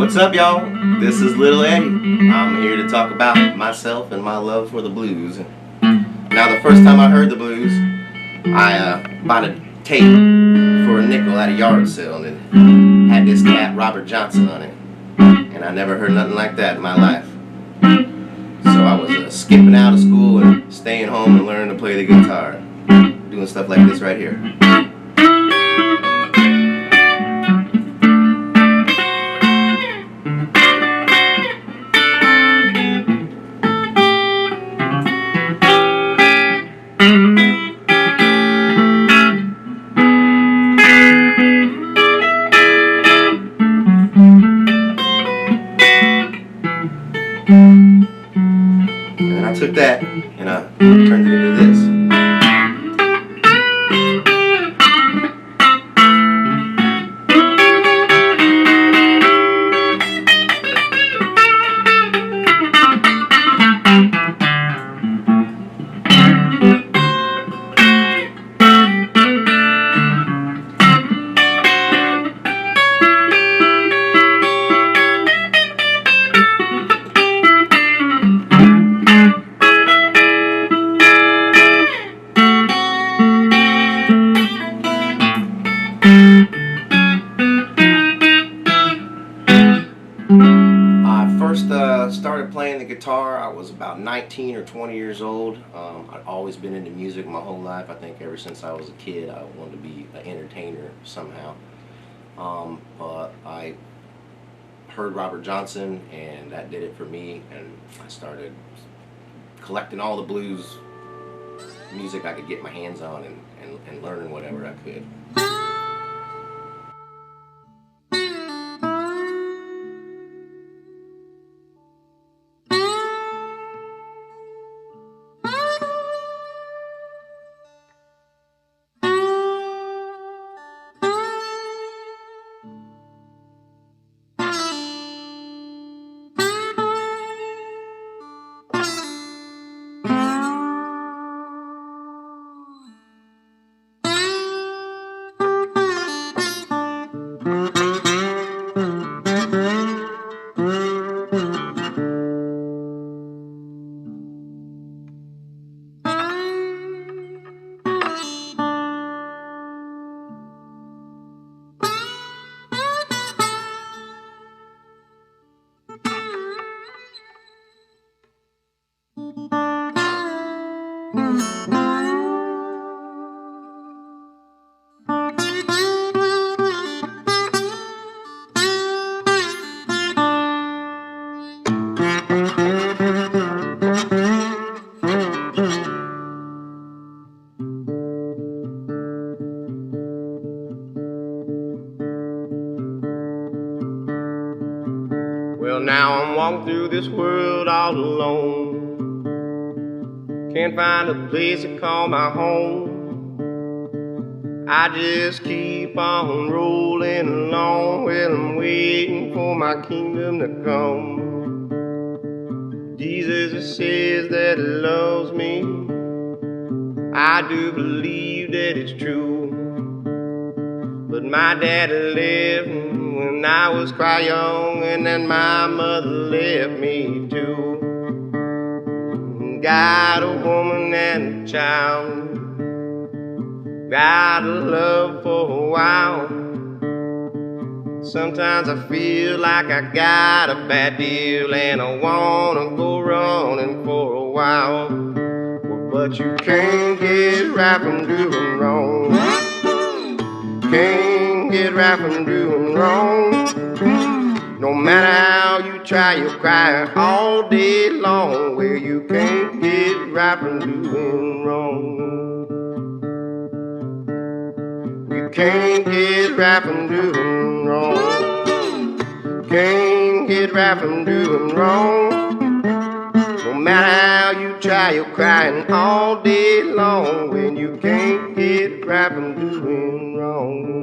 What's up, y'all? This is Little Eddie. I'm here to talk about myself and my love for the blues. Now, the first time I heard the blues, I bought a tape for a nickel at a yard sale, and it had this cat, Robert Johnson, on it. And I never heard nothing like that in my life. So I was skipping out of school and staying home and learning to play the guitar, doing stuff like this right here. And I took that and I turned it into this. I first started playing the guitar. I was about 19 or 20 years old. I'd always been into music my whole life. I think ever since I was a kid I wanted to be an entertainer somehow. But I heard Robert Johnson and that did it for me, and I started collecting all the blues music I could get my hands on and learning whatever I could. Well, now I'm walking through this world all alone. Can't find a place to call my home. I just keep on rolling along. Well, I'm waiting for my kingdom to come. Jesus says that he loves me. I do believe that it's true. But my daddy left when I was quite young, and then my mother left me too. Got a woman and a child, got a love for a while. Sometimes I feel like I got a bad deal and I wanna go running for a while. But you can't get right from doing wrong. Can't get right from doing wrong. No matter how you try, you're crying all day long. Well, you can't get right from doing wrong. You can't get right from doing wrong. Can't get right from doing wrong. No matter how you try, you're crying all day long. When you can't get right from doing wrong.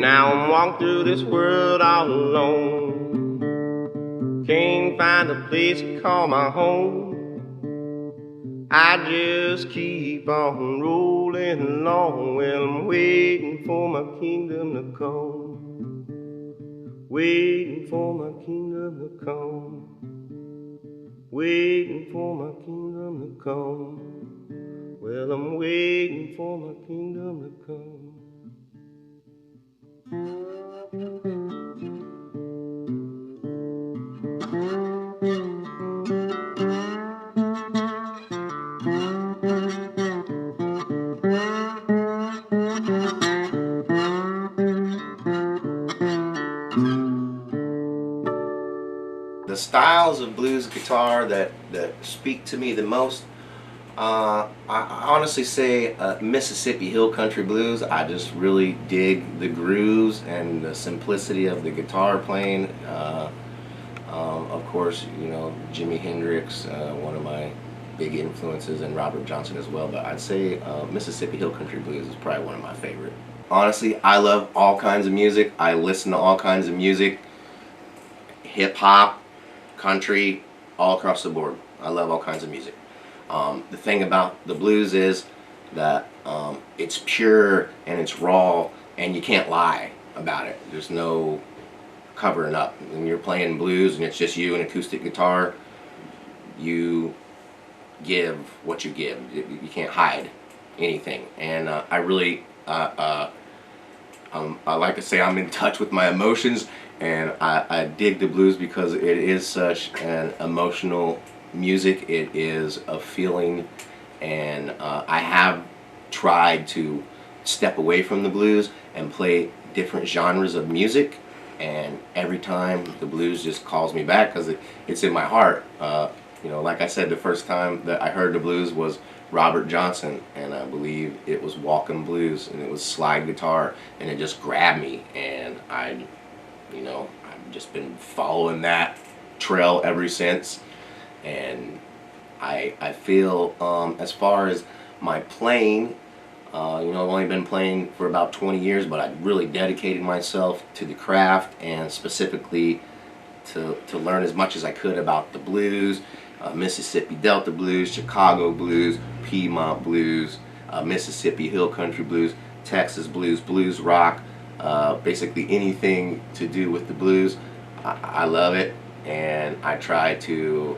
now I'm walking through this world all alone. Can't find a place to call my home. I just keep on rolling along. Well, I'm waiting for my kingdom to come. Waiting for my kingdom to come. Waiting for my kingdom to come. Well, I'm waiting for my kingdom to come. The styles of blues guitar that speak to me the most, I honestly say Mississippi Hill Country Blues. I just really dig the grooves and the simplicity of the guitar playing. Of course, you know, Jimi Hendrix, one of my big influences, and Robert Johnson as well, but I'd say Mississippi Hill Country Blues is probably one of my favorite. Honestly, I love all kinds of music. I listen to all kinds of music. Hip-hop, country, all across the board. I love all kinds of music. The thing about the blues is that it's pure and it's raw, and you can't lie about it. There's no covering up. When you're playing blues and it's just you and acoustic guitar, you give what you give. You can't hide anything. And I really, I like to say I'm in touch with my emotions, and I dig the blues because it is such an emotional music. It is a feeling, and I have tried to step away from the blues and play different genres of music, and every time the blues just calls me back because it's in my heart. You know, like I said, the first time that I heard the blues was Robert Johnson, and I believe it was Walkin' Blues, and it was slide guitar, and it just grabbed me, and you know, I've just been following that trail ever since. And I feel as far as my playing, you know, I've only been playing for about 20 years, but I really dedicated myself to the craft, and specifically to learn as much as I could about the blues, Mississippi Delta Blues, Chicago Blues, Piedmont Blues, Mississippi Hill Country Blues, Texas Blues, blues rock, basically anything to do with the blues. I love it, and I try to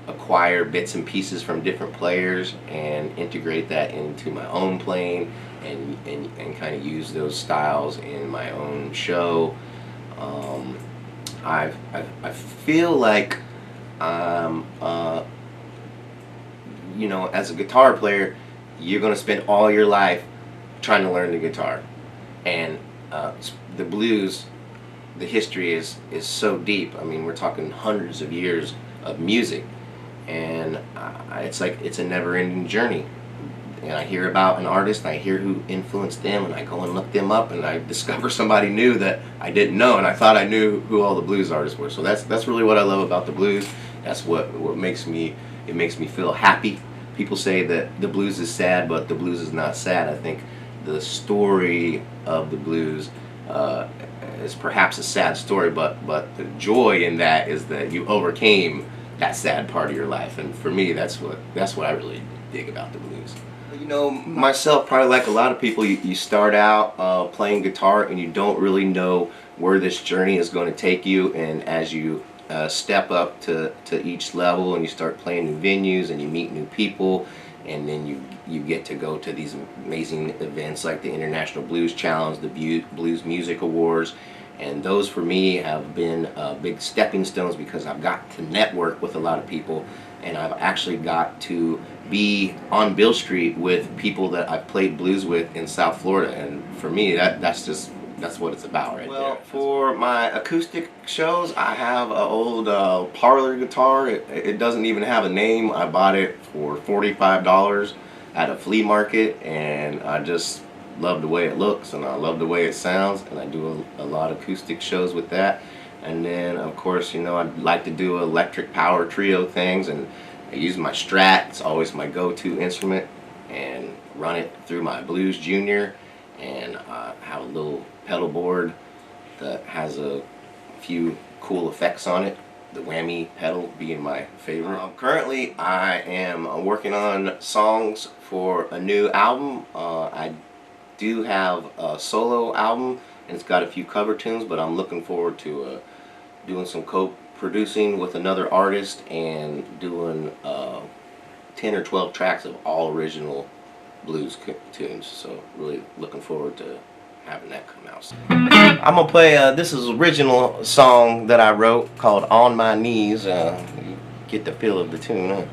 acquire bits and pieces from different players and integrate that into my own playing, and kind of use those styles in my own show. I feel like you know, as a guitar player, you're going to spend all your life trying to learn the guitar, and the blues, the history is so deep. I mean, we're talking hundreds of years of music, and it's like it's a never-ending journey. And I hear about an artist, and I hear who influenced them, and I go and look them up, and I discover somebody new that I didn't know, and I thought I knew who all the blues artists were. So that's really what I love about the blues. That's what makes me feel happy. People say that the blues is sad, but the blues is not sad. I think the story of the blues is perhaps a sad story, but the joy in that is that you overcame that sad part of your life, and for me, that's what I really dig about the blues. You know, myself, probably like a lot of people, you start out playing guitar and you don't really know where this journey is going to take you, and as you step up to each level and you start playing new venues and you meet new people, and then you get to go to these amazing events like the International Blues Challenge, the Blues Music Awards, and those for me have been big stepping stones because I've got to network with a lot of people, and I've actually got to be on Bill Street with people that I've played blues with in South Florida, and for me that's what it's about right there. Well, for my acoustic shows, I have an old parlor guitar. It doesn't even have a name. I bought it for $45 at a flea market, and I just love the way it looks, and I love the way it sounds, and I do a lot of acoustic shows with that. And then, of course, you know, I'd like to do electric power trio things, and I use my Strat. It's always my go-to instrument, and run it through my Blues Junior, and have a little pedal board that has a few cool effects on it. The whammy pedal being my favorite. Currently, I am working on songs for a new album. I do have a solo album, and it's got a few cover tunes, but I'm looking forward to doing some co-producing with another artist and doing 10 or 12 tracks of all original blues tunes. So really looking forward to having that come out. I'm gonna play this is an original song that I wrote called On My Knees. You get the feel of the tune, huh?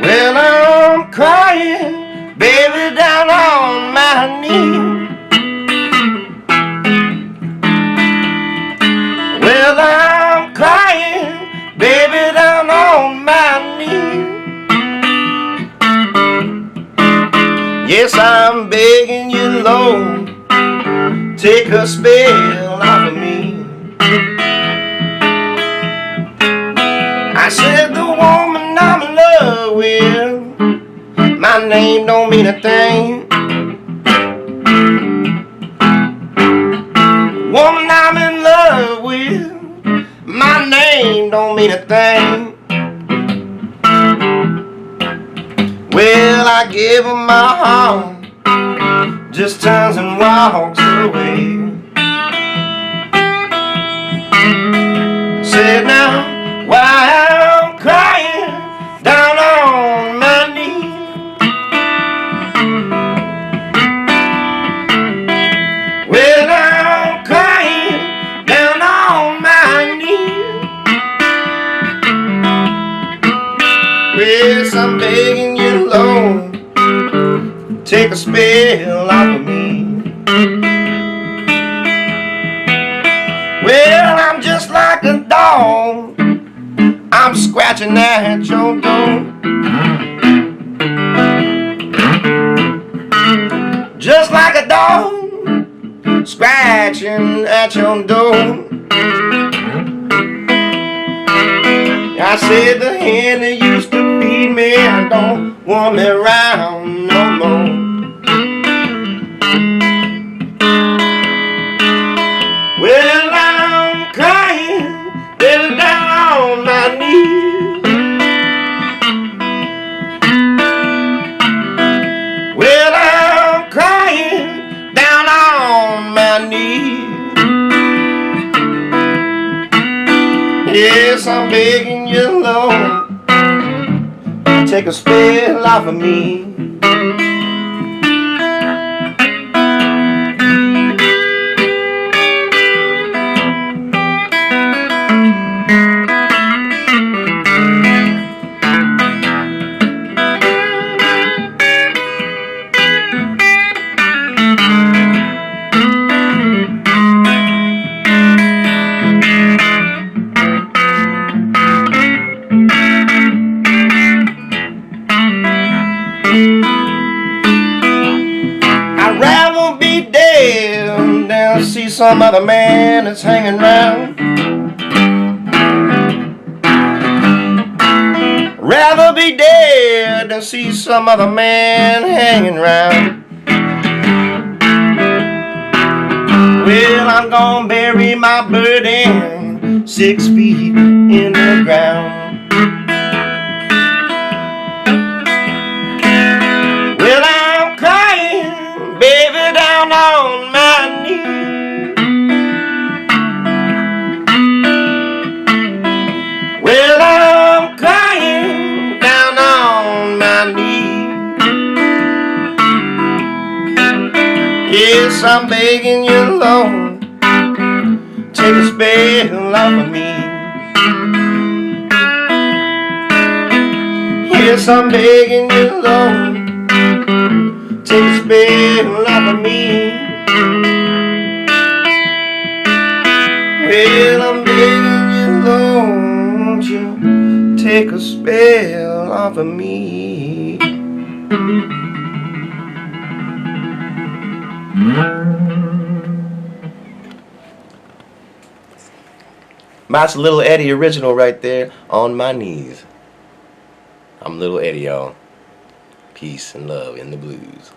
Well, I'm crying, baby, down on my knees. Well, I'm crying, baby, down on my knees. Yes, I'm begging you, Lord, take a spell off of me. I said the woman I'm in love with, my name don't mean a thing. Woman I'm in love with, my name don't mean a thing. Well, I give her my heart, just turns and walks away. Said now, why I'm crying down on my knees. Well, I'm crying down on my knees. Yes, I'm begging you, Lord, take a spell off of me. Well, I'm just like a dog, I'm scratching at your door. Just like a dog, scratching at your door. I said the hen that used to feed me, I don't want me around no more. Well, I'm crying, baby, down on my knees. Well, I'm crying down on my knees. Yes, I'm begging you, Lord, take a spell off of me. I'd rather be dead than see some other man that's hanging round. Rather be dead than see some other man hanging round. Well, I'm gonna bury my burden 6 feet in the ground. Well, I'm crying, baby, down on my knees. Well, I'm crying down on my knees. Yes, I'm begging you, Lord, take a spell off of me. Yes, I'm begging you, Lord, take a spell off of me. Well, I'm begging you, Lord, won't you take a spell off of me. That's Little Eddie original right there, On My Knees. I'm Little Eddie, y'all. Peace and love in the blues.